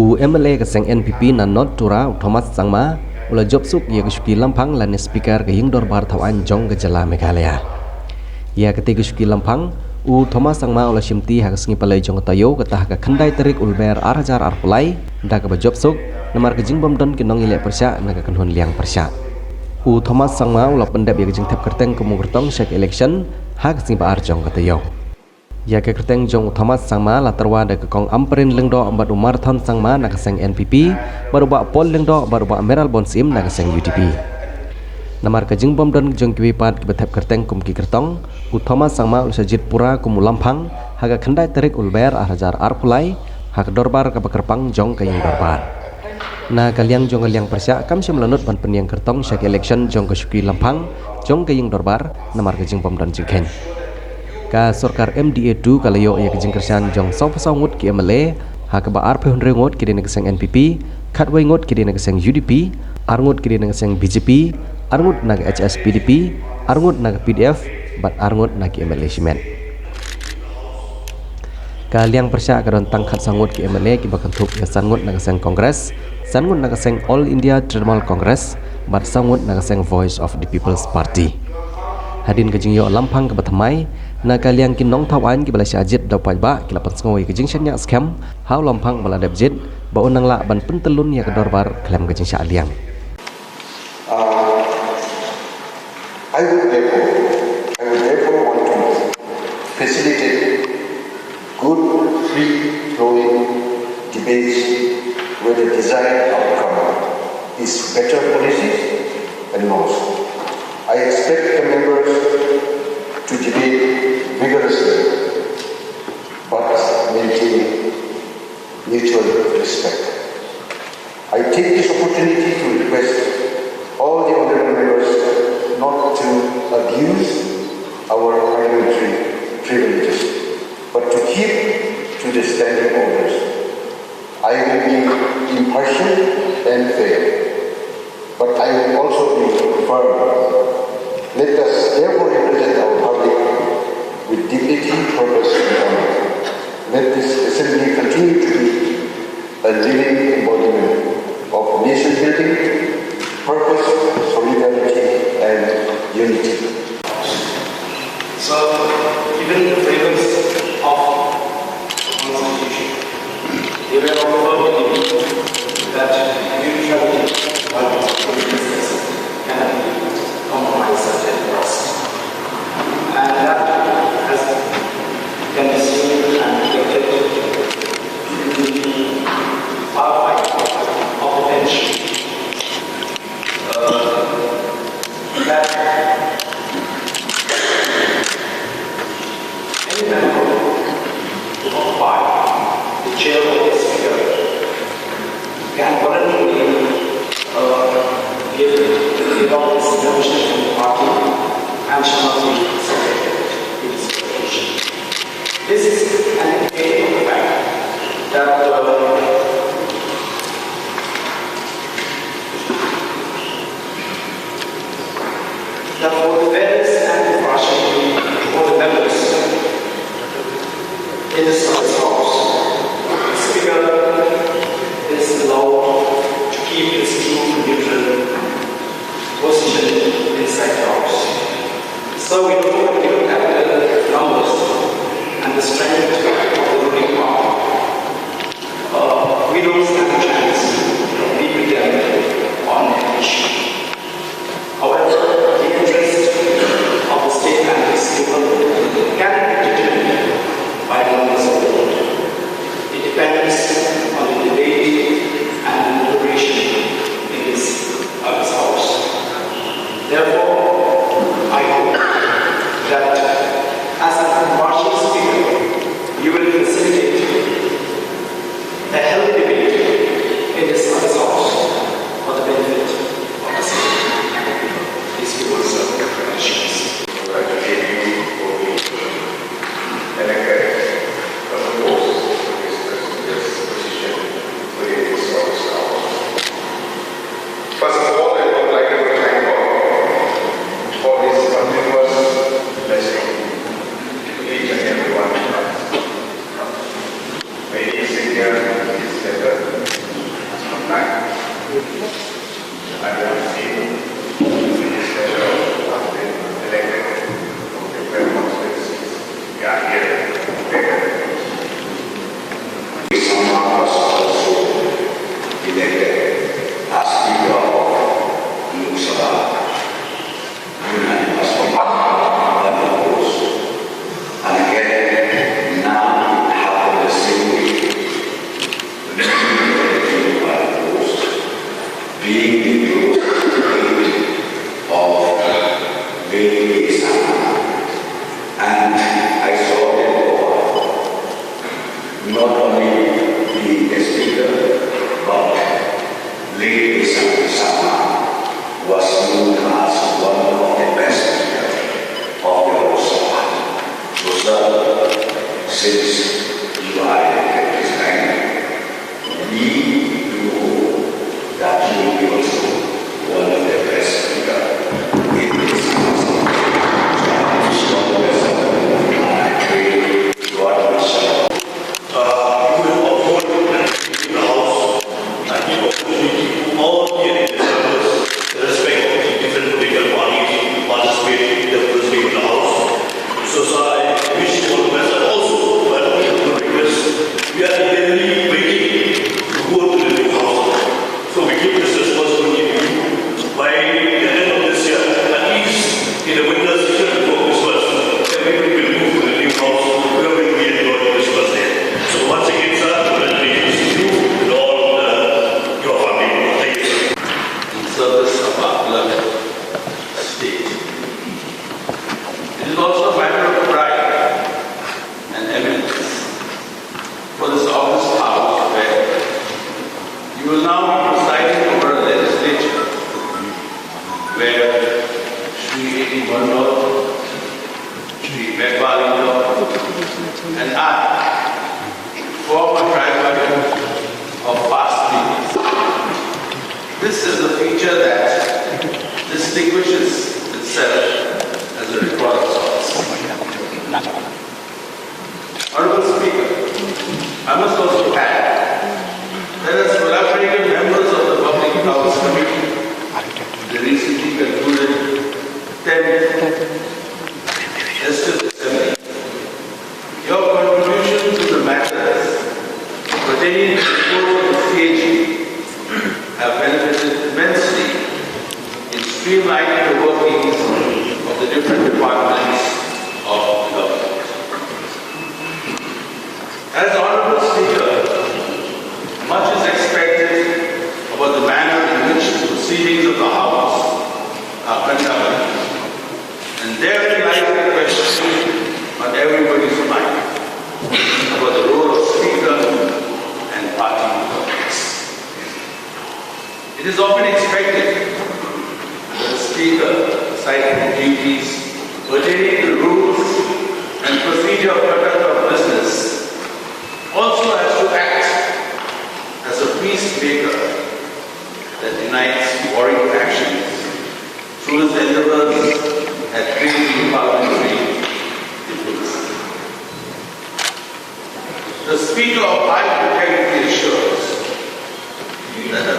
MLA keseng NPP na not tura Thomas Sangma ula job suk ya kesuki lampang lan speaker ke yingdor bar tawan jong ke jala Meghalaya. Ya ketika kesuki lampang Thomas Sangma ula shimti hak sengi palai jong tayo ketah ke kendai terik ulber arajar arpulai dak ke job suk namar ke jingbom don ke nong ile persya na ke kenhun liang persya. Thomas Sangma ula pendap ya ke jing tap kerteng ke mugertong shek election hak sengi ba ar jong ke tayo. Ya ke kerteng jong Thomas Sangma la terwa de kong amperin lengdo ambat umar thon Sangma na keseng NPP baru ba pol lengdo baru ba Meral Bonsim na keseng UDP. Namar ke jingbom don jong kiwipat ke betap kerteng kum ki kertong Thomas Sangma ul sajit pura kum lampang haga kendai terik ulber arajar arpulai hak dorbar ke bekerpang jong ke yang dorbar. Na kaliang jong kaliang persya kam si melanut ban peniang kertong syak election jong ke syukri lampang jong ke yang dorbar namar ke jingbom don jingken. Ka sorkar MDA2 kalayo ya kejing kersan jong saw ngut ki MLA ha ka ba arpe hundre ngut ki dine keseng NPP khatwai ngut ki dine keseng UDP arngut ki dine keseng BJP arngut nag HSPDP arngut nag PDF bat arngut nag MLA Simen. Ka liang persya karon tangkhat sangut ki MLA ki bakantuk ya sangut nag keseng Kongres sangut nag keseng All India Tribal Congress bat sangut nag keseng Voice of the People's Party. Hadin kejing yo lampang ke batamai na kaliang kinong tawan ki balasi ajit dapat ba kilapan sengoi kejing syanyak scam hau lampang bala debjit ba unang la ban pentelun ya kedorbar kelam kejing sya aliang. I would therefore want to facilitate good free flowing debates where the desired outcome is better policies and laws. I expect the members to debate vigorously but maintain mutual respect. I take this opportunity to request all the honorable members not to abuse our parliamentary privileges but to keep to the standing orders. I will be impartial and fair, but I will also be firm. Let us therefore represent our public with dignity, purpose, and honor. Let this assembly continue to be a living embodiment of nation building, purpose, solidarity, and unity. So, given the frameworks of the Constitution, they were all believing that neutrality cannot be compromised and trust. And that has can be seen and reflected in the fight of the bench. That any member who occupies the chair of the speaker can voluntarily give up his membership in the party and shall not be subjected to disqualification. This is an indicator of the fact that for the fairness and impartiality for the members in the service house, the speaker is allowed to keep his true neutral position inside the house. So we look at the numbers and the strength of the ruling power. We don't stand a chance of beating them on an issue. However, the interest of the state and its people can be determined by the numbers of the vote. It depends on the debate and deliberation in this house. Therefore, I hope that as an impartial speaker, you will not only be a speaker, but Lady Sama was known as one of the best speakers of the whole Sabha. So, sir, since you are in this time, we know that you will be also one of the best speakers in this house. So, I wish you all the best, and I pray God will show. You will uphold and keep the house and give opportunity to all the members, irrespective of the different political parties, to participate in the proceeding of the house. So, sir, I wish you all the best. And also, I want to request, we are eagerly waiting to go to the new house. So, we give this responsibility to you by the end of this year, at least in the winter season before Christmas, everybody will move to the new house, where we will enjoy Christmas there. So once again, sir, congratulations to you and all your family. Thank you, sir. In service of our beloved state. It is also a matter of pride and eminence for this august house where you will now be presiding over a legislature where Shri A.T. Mandal, Shri Meghalaya, and I form a triumvirate of past leaders. This is a feature that distinguishes itself as a record of sorts. Honorable Speaker, I must also add that as collaborative members of the Public House Committee, the recently concluded 10th Justice Assembly, your contribution to the matters pertaining to the report of the CAG have benefited immensely in streamlining the workings of the different departments of the government. As Honorable Speaker, much is expected about the manner in which the proceedings of the House are conducted, and therein lies the question on everybody's mind about the role of Speaker and party politics. It is often expected that the Speaker, aside from duties pertaining to rules and procedure of conduct of business, also has to act as a peacemaker that unites warring factions through his endeavors at creating parliamentary diplomacy. The Speaker of High Integrity assures that the